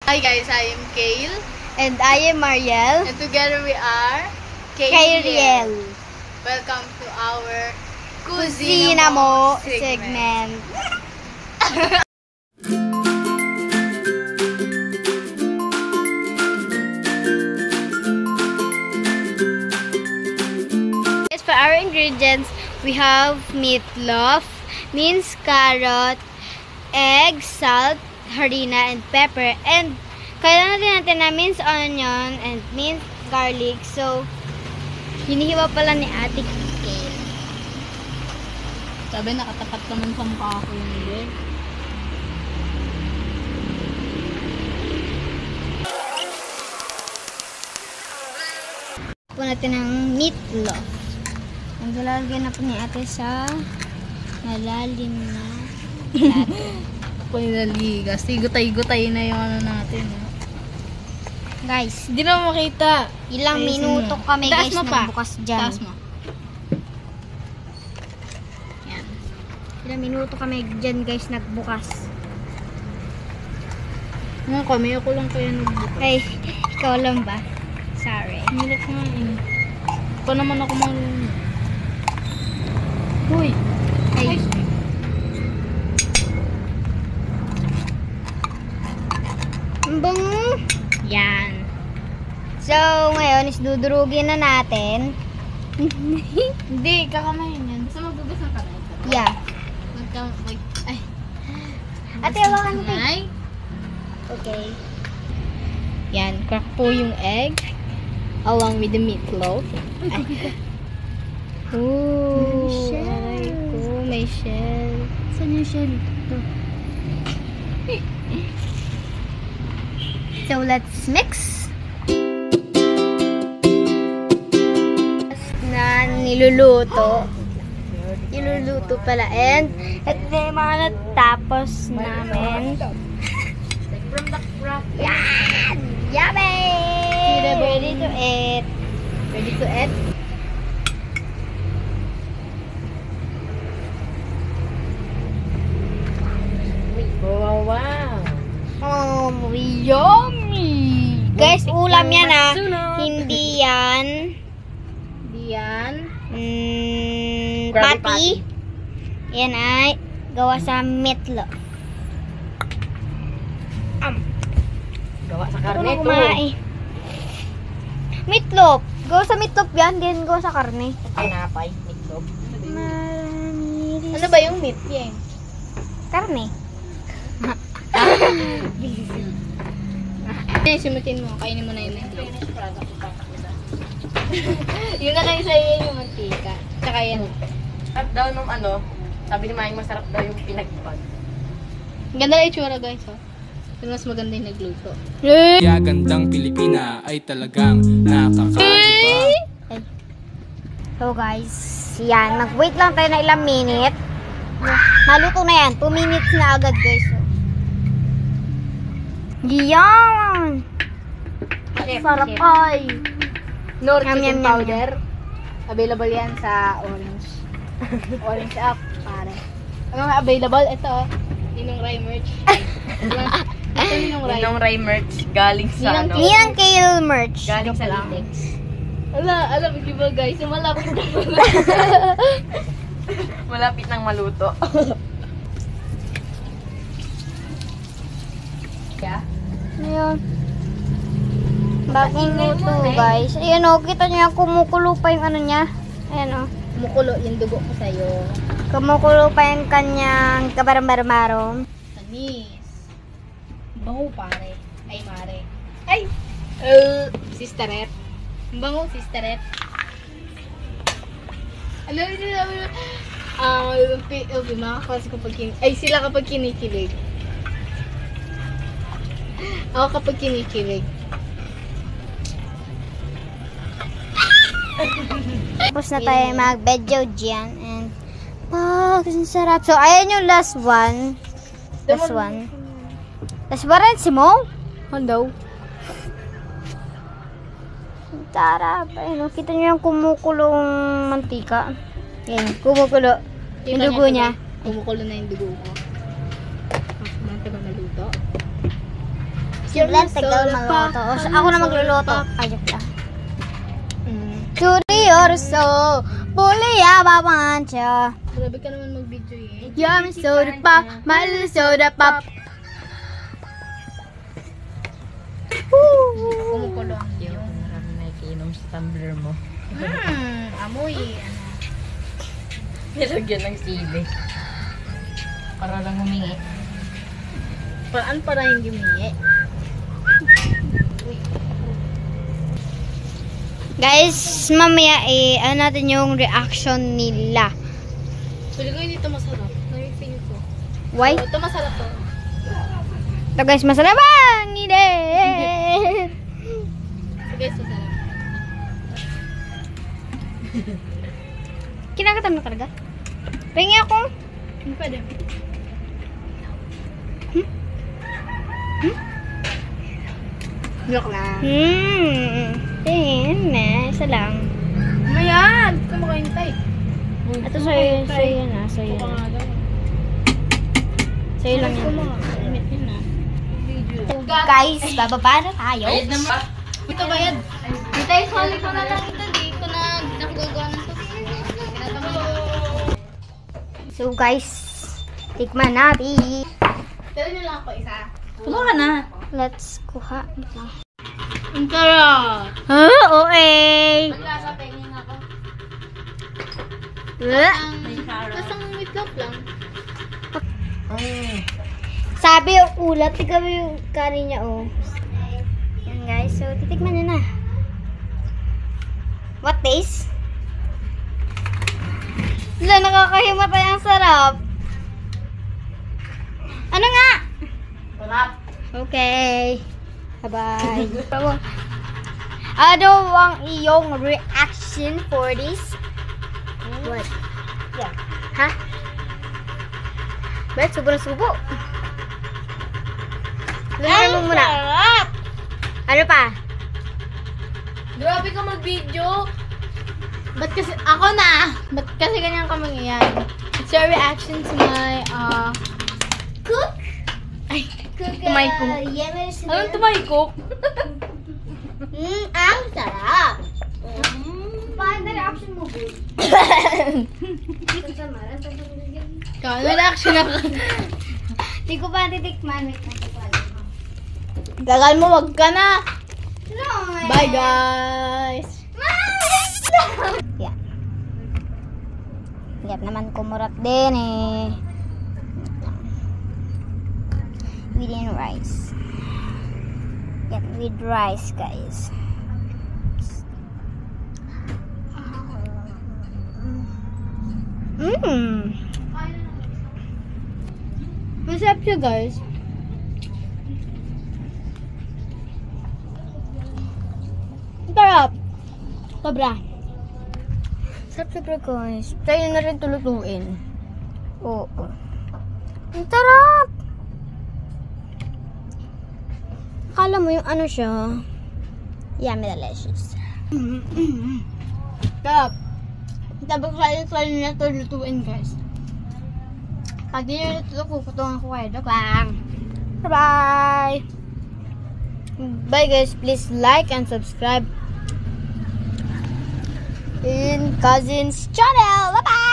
Hi guys, I am Kale. And I am Mariel. And together we are Kairiel. Welcome to our Kusina Mo segment. As for our ingredients, we have meatloaf, minced carrot, egg, salt, harina, and pepper. And kailangan din natin na minced onion and minced garlic. So, hinihiwa pala ni Ate Kale. Sabi nakatapat naman sa mukha ko yung hindi. Po natin ng meatloaf. Ang lalagyan na po ni Ate sa malalim na plato. Pinaligas. Gutay-gutay na yung ano natin. Guys, Hindi na makita. ilang Ayusin minuto mo. kami Taas guys mo pa. nagbukas dyan. Taas mo. Yan. Ilang minuto kami dyan guys nagbukas. Mga kami, ako lang kaya nagbukas. Ay, ikaw lang ba? Sorry. Hirap nga eh. Pa naman ako marunong. Uy! Ay. Ang bango. Yan. So, ngayon is dudurugin na natin. Hindi, kakamayin yan. Basta magbugas ng kamay. Yeah. Ay. Ate, hawakan mo. Ay. Okay. Yan, crack po yung egg. Along with the meatloaf. Ooh. May shell. Aray ko, may shell. Saan yung shell? Ito. So, let's mix. Na niluluto. Niluluto pala. And, ito na yung mga natapos namin. From the crack. Yan! Yummy! Ready to eat. Ready to eat? Wow, wow. Yummy! Guys, ulam yan ah. Sunod. Hindi yan. Diyan. Pati. Krabby Patty. Yan ay gawa sa meatloaf. Gawa sa Ito karne na to. kumain. Meatloaf. Gawa sa meatloaf yan. Din gawa sa karne. Pinapay, meatloaf. Marami. Ano ba yung meat yan? Karne. Simutin mo, kainin mo na yung meatloaf. Yun na lang sa'yo yung mantika. Tsaka yan. Sarap daw nung ano, sabi ni Mayang masarap daw yung pinagpag. Ganda na itsura guys, oh. Pero mas maganda yung nagluto. Kaya gandang Pilipina ay talagang nakakaiba. So guys, yan. Mag-wait lang tayo na ilang minute. Maluto na yan. 2 minutes na agad guys. Yan! Sarap ay! Nor Yum, yum, chicken yum, powder. Available yan sa Orange. Orange app, pare. Ano nga available? Ito, Ninong Rai merch. Ito Ninong Rai. Ninong Rai merch galing sa Ninong ano? Niang Kale merch. Galing sa Joke lang. Litex. Alam mo ba guys, yung malapit na pala. Malapit nang maluto. Yeah. Ayan. Bagong luto guys. Ayan o, kita nyo yan. Kumukulo pa yung ano niya. Ayan o. Kumukulo yung dugo ko sa'yo. Kumukulo pa yung kanyang kabaram-baramarom. Tanis. Bango pare. Ay mare. Ay! Sisterette. Bango sisterette. Alam mo mga kasi kapag sila kapag kinikilig. Ako kapag kinikilig. Tapos na tayo mag-bedyo dyan. And, ang sarap. So, ayan yung last one. Last one. Last mo? Hello. Sarap. Ayun, kita nyo yung kumukulong mantika. Ayan, kumukulo. Yung dugo niya. Kumukulo na yung dugo ko. Mante ba maluto? Siyempre, tagal magluto. Ako na magluluto. Ay, joke lang. Churi orso, puliya babancha. Grabe ka naman mag-video eh. Yummy soda pop, my little soda pop. Kumukulo ang iyo. Marami na ikinom sa tumbler mo. Amoy. Ano. Nilagyan ng sili. Para lang humingi. Paraan para yung gimingi. Guys, mamaya ano natin yung reaction nila. Pili ko dito masarap. Nami-feel ko. Why? Oh, ito masarap to. Ito guys, masarap ang ide. Guys, masarap. Kinakatam na talaga? Pengi ako. Pwede. Joke lang. Tingin na. Isa lang. Mayan! Ito mo kahintay. Ito sa'yo na. Sa'yo Ito na. nga daw. Sa'yo lang Ito yan. mo. Init yun ah. Video. Guys, bababa na tayo. Bayad naman. Ito bayad. Ito ay soli ko na lang ito. Di ko na nakagagawa ng tubig. Kinatamo. So guys, tikman natin. Tell nyo lang ako isa. Kumuha na. Let's kuha. Ang sarap. Okay. Ang lasa pengin ako. Uh. Lasang meatloaf lang. Sabi yung ulat, ikaw yung kanin niya, oh. Yan guys, so titikman nyo na. What taste? Wala, nakakahimatay ang sarap. Ano nga? Sarap. Okay. Bye-bye. Ano ang iyong reaction for this? What? Yeah. Ha? Ba't sobrang subo? Lagyan mo muna. Ano pa? Grabe ka mag-video. Ba't kasi, ako na. Ba't kasi ganyan ka mangyayari? It's your reaction to my, Cook? ay, Cook. To my cook. Yes. anong to my cook? Ang sarap. Paano na reaction mo, bro? Ano reaction ako? Hindi ko pa titikman. Gagal mo, wag ka na. No. Bye, guys. Yeah. Lihat naman kumurat din eh. With rice. Yan, with rice guys. Masarap siya, guys. Sarap. Sobra. Sarap syempre guys. Try nyo na rin tulutuin. Oo. Ang sarap! Akala mo yung ano siya. Yummy delicious. Sarap. Tapos try nyo na ito lutuin, guys. Pag di nyo ito, kukutungan ko kayo. Joke lang. Bye-bye! Bye guys. Please like and subscribe in Cousins channel. Bye-bye!